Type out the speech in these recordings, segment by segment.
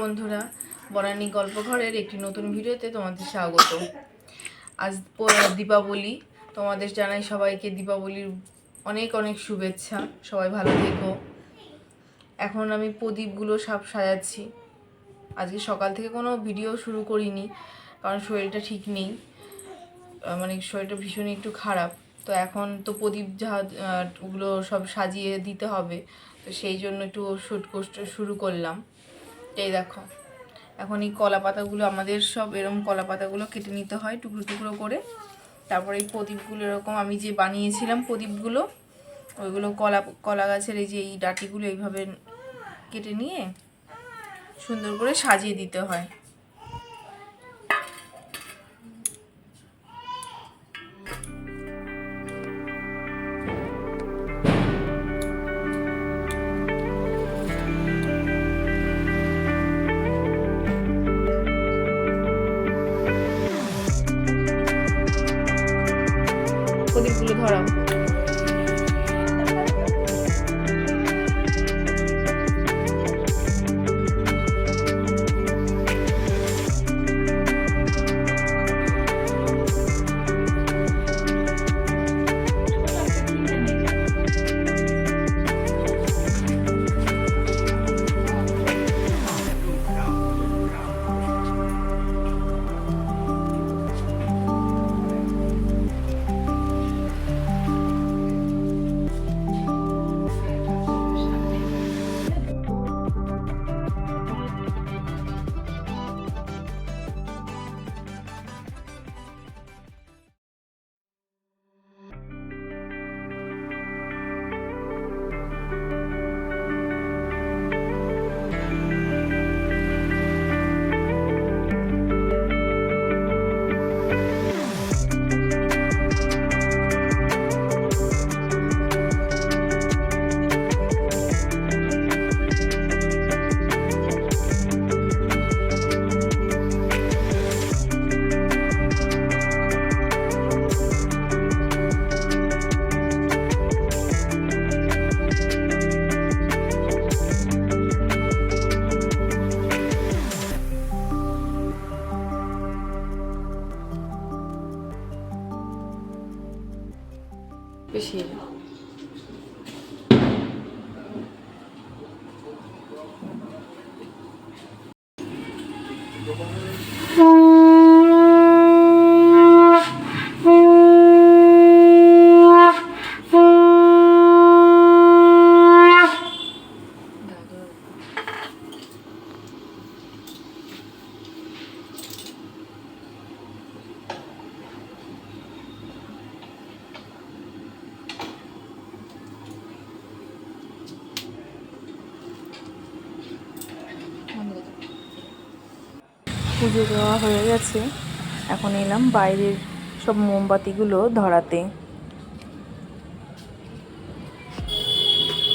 বন্ধুরা, বনানী গল্প ঘরের একটি নতুন ভিডিওতে তোমাদের স্বাগত। আজ দীপাবলি, তোমাদের জানাই সবাইকে দীপাবলির অনেক অনেক শুভেচ্ছা। সবাই ভালো থেকো। এখন আমি প্রদীপগুলো সব সাজাচ্ছি। আজকে সকাল থেকে কোনো ভিডিও শুরু করিনি, কারণ শরীরটা ঠিক নেই, মানে শরীরটা ভীষণই একটু খারাপ। তো এখন তো প্রদীপ ওগুলো সব সাজিয়ে দিতে হবে, তো সেই জন্য একটু শুট করতে শুরু করলাম। এই দেখো, এখন এই কলা পাতাগুলো আমাদের সব এরকম কলা পাতাগুলো কেটে নিতে হয় টুকরো টুকরো করে। তারপরে এই প্রদীপগুলো এরকম আমি যে বানিয়েছিলাম প্রদীপগুলো, ওইগুলো কলা গাছের এই যে এই ডাঁটিগুলো এইভাবে কেটে নিয়ে সুন্দর করে সাজিয়ে দিতে হয়। প্রদীপগুলো ধরাও। বেশি পুজো দেওয়া হয়ে গেছে। এখন এলাম বাইরের সব মোমবাতিগুলো ধরাতে।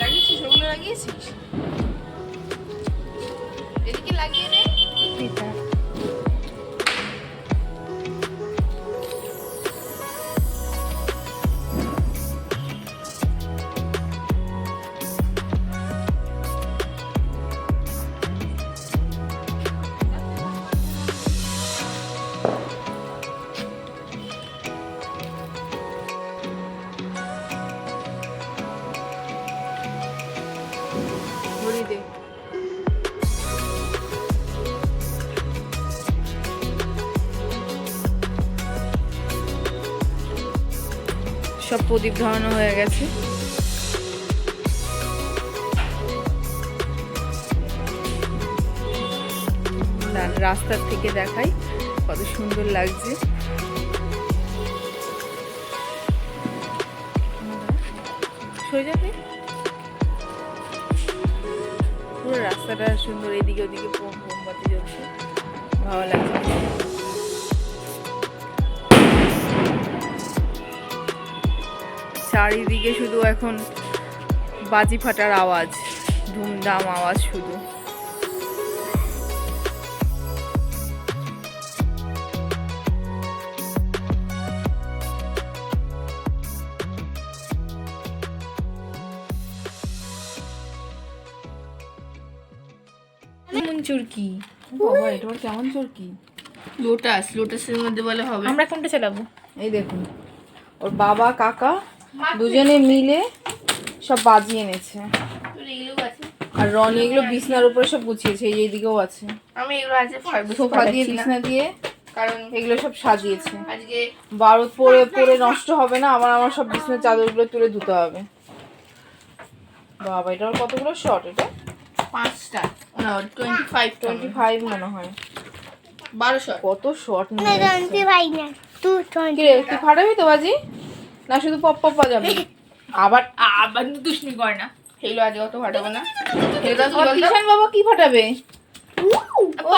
লাগিয়েছিস? ওগুলো লাগিয়েছিস? এদিকে লাগিয়ে নে। সব প্রদীপ ধরানো হয়ে গেছে। রাস্তার থেকে দেখাই কত সুন্দর লাগছে। পুরো রাস্তাটা সুন্দর, এদিকে ওদিকে মোমবাতি জ্বলছে, ভালো লাগছে। চারিদিকে শুধু এখন বাজি ফাটার আওয়াজ, ধুমধাম আওয়াজ শুধু। কেমন চুরকি। বাবা এটা আবার কেমন চরকি? লোটাসের মধ্যে বলে হবে। আমরা কোনটা চালাবো? এই দেখুন, ওর বাবা কাকা দুজনে মিলে সব বাজিয়ে এনেছে। আর রনি এগুলো বিছনার উপরে সব গুছিয়েছে, এই এইদিকেও আছে। আমি এগুলো আছে সোফা দিয়ে বিছনা দিয়ে, কারণ এগুলো সব সাজিয়েছে। আজকে বারুদ পরে পরে নষ্ট হবে না, আবার আমার সব বিছনার চাদরগুলো তুলে ধুতে হবে। বাবা এটা কতগুলো শর্ট? এটা 5টা না 25 মনে হয়। 12 শট। কত শর্ট নিয়ে তুই ফাটাবি তো বাজি, না শুধু পপ পপ বাজাবি? আবার আবার দুষ্মি করে না। হেলো আজকে অত ফাটাবো না। কিষান বাবা কি ফাটাবে?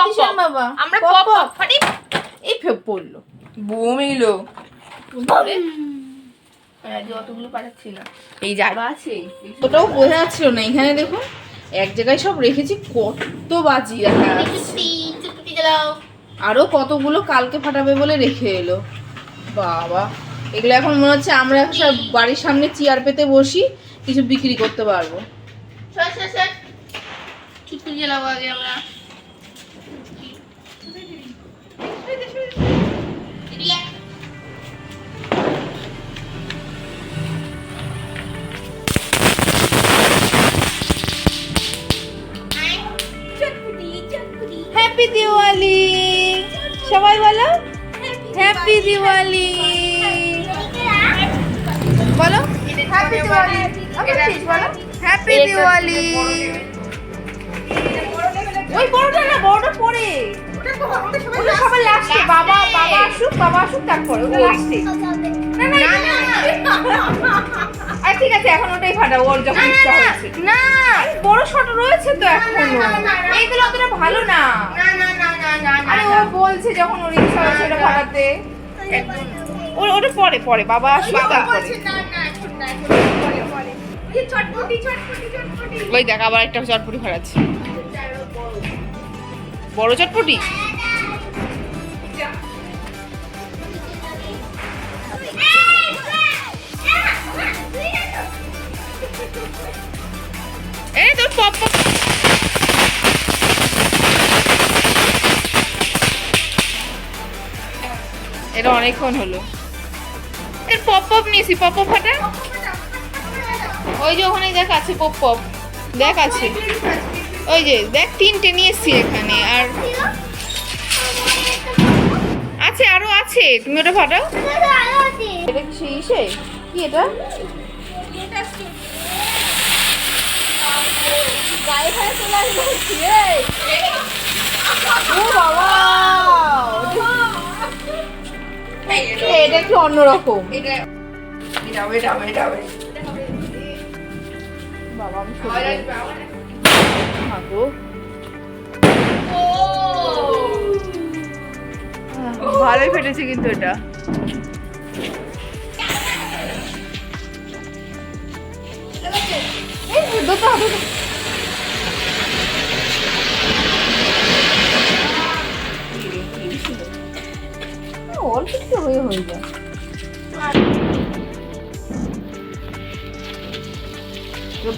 কিষান বাবা আমরা পপ পপ ফাটি। এই ফেপ পড়লো, বুম এলো। আজকে অতগুলো পাঠাচ্ছি না। এই জায়গা আছে। ওটাও বোঝা যাচ্ছিল না। এখানে দেখুন এক জায়গায় সব রেখেছি, কত বাজি রাখা আছে। আরো কতগুলো কালকে ফাটাবে বলে রেখে এলো। বাবা এগুলো এখন মনে হচ্ছে আমরা একটা বাড়ির সামনে চেয়ার পেতে বসি, কিছু বিক্রি করতে পারবো। চুটকি জ্বালাবো আগে আমরা। হ্যাপি দিওয়ালি সবাই বলো, হ্যাপি দিওয়ালি বলো, হ্যাপি দিওয়ালি, বলো হ্যাপি দিওয়ালি। ওই বড়টা না, বড়টা পরে, ওটা সবার লাস্টে। বাবা আসুক তারপরে ওটা লাস্টে। আরে ঠিক আছে এখন ওটাই ফাটাও, ওর যখন ইচ্ছা হচ্ছে। না বড় শট রয়েছে তো এখনো, এইগুলো অতটা ভালো না। আরে ও বলছে যখন ওর ইচ্ছা হচ্ছে ওটা ফাটাতে, ওটা পরে বাবা আসুক তারপরে। ওই দেখ আবার একটা চটপটি ফাটাচ্ছে, বড় চটপটি। এই তোর পপ পপ এটা অনেকক্ষণ হলো। এর পপ পপ নিয়েছি, পপ পপ ফাটা। ওই যে ওখানে দেখ আছে পপ পপ, দেখ আছে ওই যে দেখ 3টে নিয়ে এসছি এখানে। আর আছে আরো আছে, তুমি ওটা ফাটাও। এটা কি সেই ইসে কি এটা? ও বাবা এটা একটু অন্যরকম। বাবা আমি ভালোই ফেটেছে কিন্তু এটা। অল্প একটু হয়ে যায়।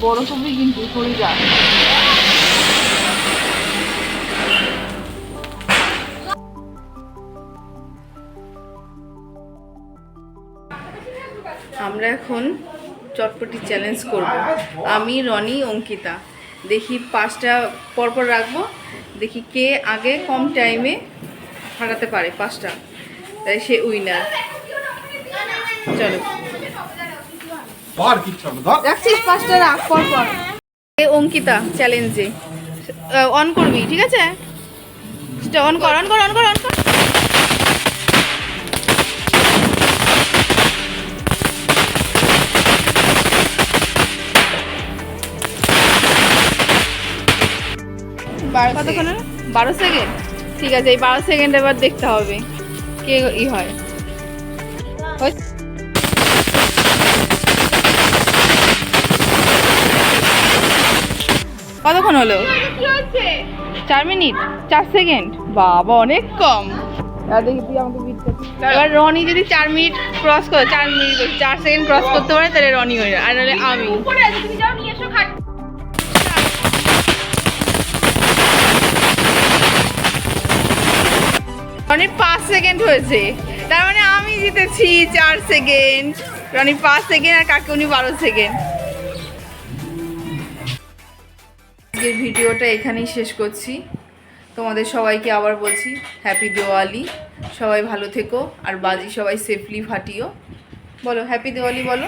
বড় ছবি কিন্তু সরে যা। আমরা এখন চটপটি চ্যালেঞ্জ করব। আমি রনি অঙ্কিতা, দেখি 5টা পরপর রাখবো, দেখি কে আগে কম টাইমে ফাটাতে পারে 5টা, তাই সে উইনার। চলো রাখছিস 5টা রাখ পরপর। অঙ্কিতা চ্যালেঞ্জে অন করবি, ঠিক আছে? অন কর। কতক্ষণ? 12 সেকেন্ড। ঠিক আছে এই 12 সেকেন্ড এবার দেখতে হবে কে ই হয়। কতক্ষণ হলো? 4 মিনিট 4 সেকেন্ড। বাবা অনেক কম। এবার রনি যদি 4 মিনিট ক্রস করে, 4 সেকেন্ড ক্রস করতে পারে তাহলে রনি হয়ে যায়, আর নাহলে আমি। রনির 5 সেকেন্ড হয়েছে, তার মানে আমি জিতেছি 4 সেকেন্ড, রনি 5 সেকেন্ড আর কাকুনি 12 সেকেন্ড। আজকের ভিডিওটা এখানেই শেষ করছি। তোমাদের সবাইকে আবার বলছি হ্যাপি দিওয়ালি, সবাই ভালো থেকো আর বাজি সবাই সেফলি ফাটিও। বলো হ্যাপি দিওয়ালি বলো।